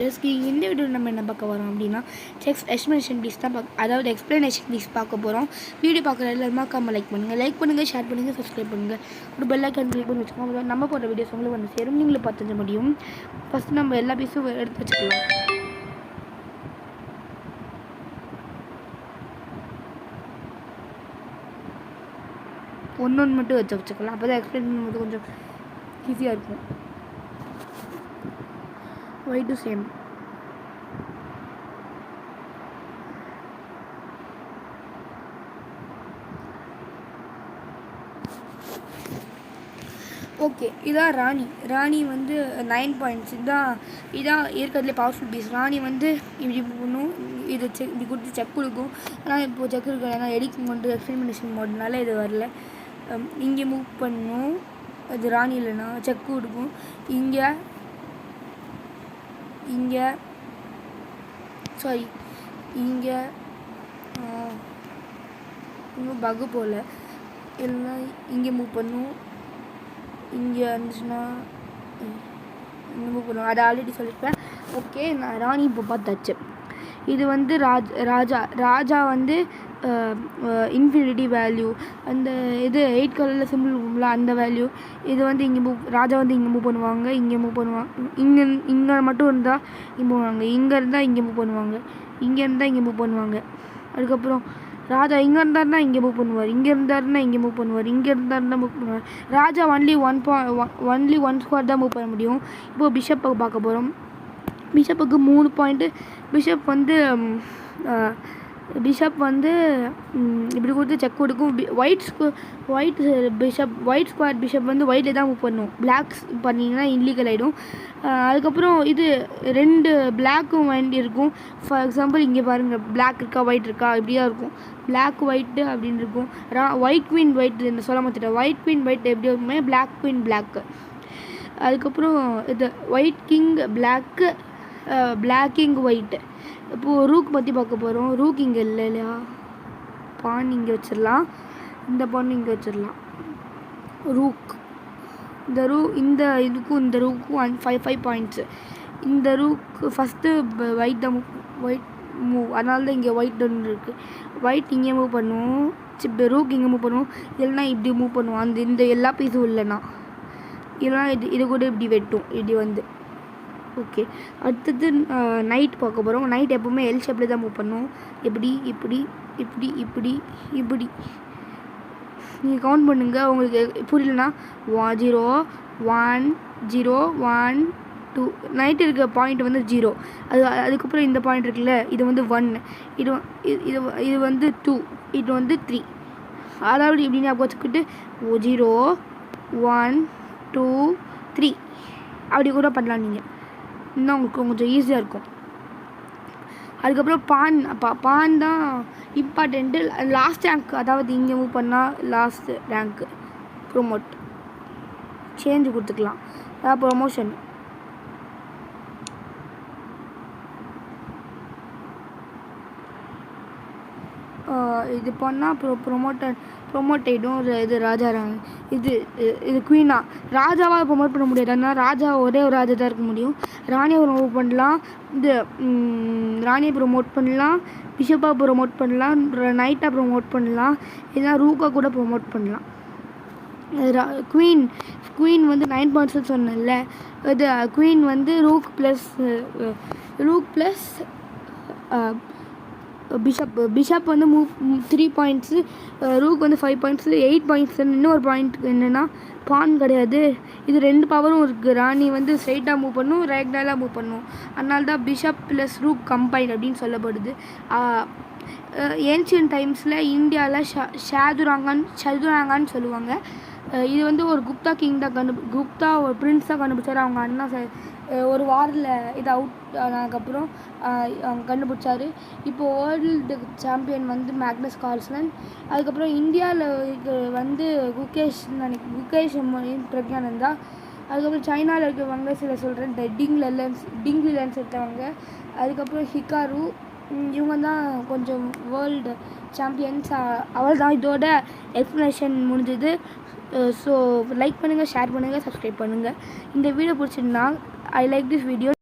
இந்த வீடியோவில் நம்ம என்ன பார்க்க வரோம் அப்படின்னா எக்ஸ்பிளனேஷன் ப்ளீஸ் தான் அதாவது எக்ஸ்பிளனேஷன் ப்ளீஸ் பார்க்க போகிறோம். வீடியோ பார்க்குற எல்லாருமா லைக் பண்ணுங்கள், ஷேர் பண்ணுங்கள், சப்ஸ்கிரைப் பண்ணுங்கள், ஒரு பெல் ஐக்கான் கிளிக் பண்ணி வச்சுக்கோங்க. நம்ம போடுற வீடியோஸ் உங்களுக்கு வந்து சேரும், நீங்களும் பார்த்துக்க முடியும். ஃபஸ்ட்டு நம்ம எல்லா பீஸும் எடுத்து வச்சுக்கலாம். ஒன்று மட்டும் வச்சுக்கலாம், அப்போ தான் எக்ஸ்பிளைன் பண்ணும்போது கொஞ்சம் ஈஸியாக இருக்கும். Why to same? ஓகே, இதான் ராணி வந்து 9 பாயிண்ட்ஸ். இதான் இருக்கிறதுலே பவர்ஃபுல் பீஸ். ராணி வந்து இப்படி பண்ணும், இது இப்படி கொடுத்து செக் கொடுக்கும். ஆனால் இப்போது செக் இருக்கு, ஏன்னா எடிட்டிங் கொண்டு எக்ஸ்பிளனேஷன் மோட்னால இது வரல. இங்கே மூவ் பண்ணும், இது ராணி இல்லைன்னா செக் கொடுக்கும். இங்கே சாரி இங்கே இன்னும் பகு போல் இல்லைன்னா இங்கே மூவ் பண்ணும். இங்கே இருந்துச்சுன்னா இங்கே மூவ் பண்ணுவோம், அதை ஆல்ரெடி சொல்லியிருப்பேன். ஓகே, நான் ராணி இப்போ பார்த்தாச்சு. இது வந்து ராஜா வந்து இன்ஃபினிட்டி வேல்யூ, அந்த இது 8 கலரில் சிம்பிள் இருக்கும்ல அந்த வேல்யூ. இது வந்து இங்கே ராஜா வந்து இங்கே மூவ் பண்ணுவாங்க, இங்கே மூவ் பண்ணுவாங்க, இங்கே மட்டும் இருந்தால் இங்கே பண்ணுவாங்க, இங்கே இருந்தால் இங்கே மூவ் பண்ணுவாங்க, இங்கே இருந்தால் இங்கே மூவ் பண்ணுவாங்க. அதுக்கப்புறம் ராஜா இங்கே இருந்தாருன்னா இங்கே மூவ் பண்ணுவார், இங்கே இருந்தாருன்னா இங்கே மூவ் பண்ணுவார், இங்கே இருந்தாருன்னா மூவ் பண்ணுவார். ராஜா ஒன்லி ஒன் ஸ்குவாட் தான் மூவ் பண்ண முடியும். இப்போது பிஷப்பை பார்க்க போகிறோம். பிஷப்புக்கு 3 பாயிண்ட்டு. பிஷப் வந்து இப்படி கொடுத்து செக் கொடுக்கும். ஒயிட் ஸ்குவாட் பிஷப் வந்து ஒயிட்டில் தான் மூவ் பண்ணும். பிளாக் பண்ணிங்கன்னா இல்லீகல் ஆகிடும். அதுக்கப்புறம் இது 2 பிளாக்கும் ஒயிட் இருக்கும். ஃபார் எக்ஸாம்பிள் இங்கே பாருங்கள், பிளாக் இருக்கா ஒயிட் இருக்கா, இப்படி தான் இருக்கும். பிளாக் ஒயிட்டு அப்படின்னு இருக்கும். ஒயிட் குவீன் ஒயிட் என்ன சொல்ல மாட்டேன். ஒயிட் குவீன் ஒயிட் எப்படி இருக்குமே, பிளாக் குவீன் பிளாக்கு. அதுக்கப்புறம் இது white king black, black king white. இப்போது ரூக் பற்றி பார்க்க போகிறோம். ரூக் இங்கே இல்லை இல்லையா, பான் இங்கே வச்சிடலாம், இந்த பான் இங்கே வச்சிடலாம். ரூக் இந்த இதுக்கும் இந்த ரூக்கும் 5 பாயிண்ட்ஸு. இந்த ரூக் ஃபஸ்ட்டு ஒயிட் தான் மூவ், அதனால தான் இங்கே ஒயிட் ஒன்று இருக்குது. ஒயிட் இங்கே மூவ் பண்ணுவோம், ரூக் இங்கே மூவ் பண்ணுவோம், இல்லைனா இப்படி மூவ் பண்ணுவோம். இந்த எல்லா பீஸும் இல்லைன்னா இல்லைனா இது கூட இப்படி வெட்டும், இப்படி வந்து. ஓகே, அடுத்தது நைட் பார்க்க போகிறோம். நைட் எப்போவுமே எல் ஷேப்பில் தான் மூவ் பண்ணுவோம். இப்படி நீங்கள் கவுண்ட் பண்ணுங்கள். உங்களுக்கு புரியலனா 0 1 0 1 2. நைட்டு இருக்க பாயிண்ட் வந்து 0. அதுக்கப்புறம் இந்த பாயிண்ட் இருக்குல்ல, இது வந்து 1, இது வந்து 2, இது வந்து 3. அதாவது இப்படி ஞாபகம் வச்சுக்கிட்டு 0 1 2 3 அப்படி கூட பண்ணலாம் நீங்கள். இன்னும் உங்களுக்கு கொஞ்சம் ஈஸியாக இருக்கும். அதுக்கப்புறம் பான் தான் இம்பார்ட்டண்ட்டு. லாஸ்ட் ரேங்க், அதாவது இங்கே மூவ் பண்ணால் லாஸ்ட் ரேங்க்கு ப்ரொமோட் சேஞ்சு கொடுத்துக்கலாம், அதாவது ப்ரொமோஷன். இது பண்ணால் ப்ரொமோட் ஆகிடும். இது ராஜா இது குவீனா. ராஜாவாக ப்ரொமோட் பண்ண முடியாது, அதனால் ராஜா ஒரே ஒரு ராஜா தான் இருக்க முடியும். ராணியை ப்ரொமோட் பண்ணலாம், ராணியை ப்ரொமோட் பண்ணலாம், பிஷப்பாக ப்ரொமோட் பண்ணலாம், நைட்டாக ப்ரொமோட் பண்ணலாம், இல்லைனா ரூக்காக கூட ப்ரொமோட் பண்ணலாம். குவீன் வந்து 9 பாயிண்ட்ஸ்னு சொன்னேன்ல, இது குவீன் வந்து ரூக் ப்ளஸ் பிஷப் வந்து 3 பாயிண்ட்ஸு, ரூக் வந்து 5 பாயிண்ட்ஸு, 8 பாயிண்ட்ஸ். இன்னொரு பாயிண்ட் என்னென்னா பான் கிடையாது, இது 2 பவரும் இருக்குது. ராணி வந்து ஸ்ட்ரைட்டாக மூவ் பண்ணும், ரைட்டாக மூவ் பண்ணும். அதனால தான் பிஷப் ப்ளஸ் ரூக் கம்பைன் அப்படின்னு சொல்லப்படுது. ஏன்ஷியன்ட் டைம்ஸில் இந்தியாவில் சதுராங்கான்னு சொல்லுவாங்க. இது வந்து ஒரு குப்தா கிங் தான் குப்தா ஒரு பிரின்ஸ் தான் கண்டுபிடிச்சார். அவங்க அண்ணா ஒரு வாரில் இது அவுட் ஆனதுக்கப்புறம் அவங்க கண்டுபிடிச்சாரு. இப்போது வேர்ல்டு சாம்பியன் வந்து மேக்னஸ் கார்ல்சன். அதுக்கப்புறம் இந்தியாவில் வந்து குகேஷ் பிரக்யானந்தா. அதுக்கப்புறம் சைனாவில் இருக்கிறவங்க சொல்கிறேன், டிங்லிலன்ஸ் எடுத்தவங்க. அதுக்கப்புறம் ஹிகாரு. இவங்க தான் கொஞ்சம் வேர்ல்டு சாம்பியன்ஸ். அவள் தான். இதோட எக்ஸ்ப்ளனேஷன் முடிஞ்சது. ஸோ லைக் பண்ணுங்கள், ஷேர் பண்ணுங்கள், சப்ஸ்கிரைப் பண்ணுங்கள். இந்த வீடியோ பிடிச்சிருந்தா I like this video.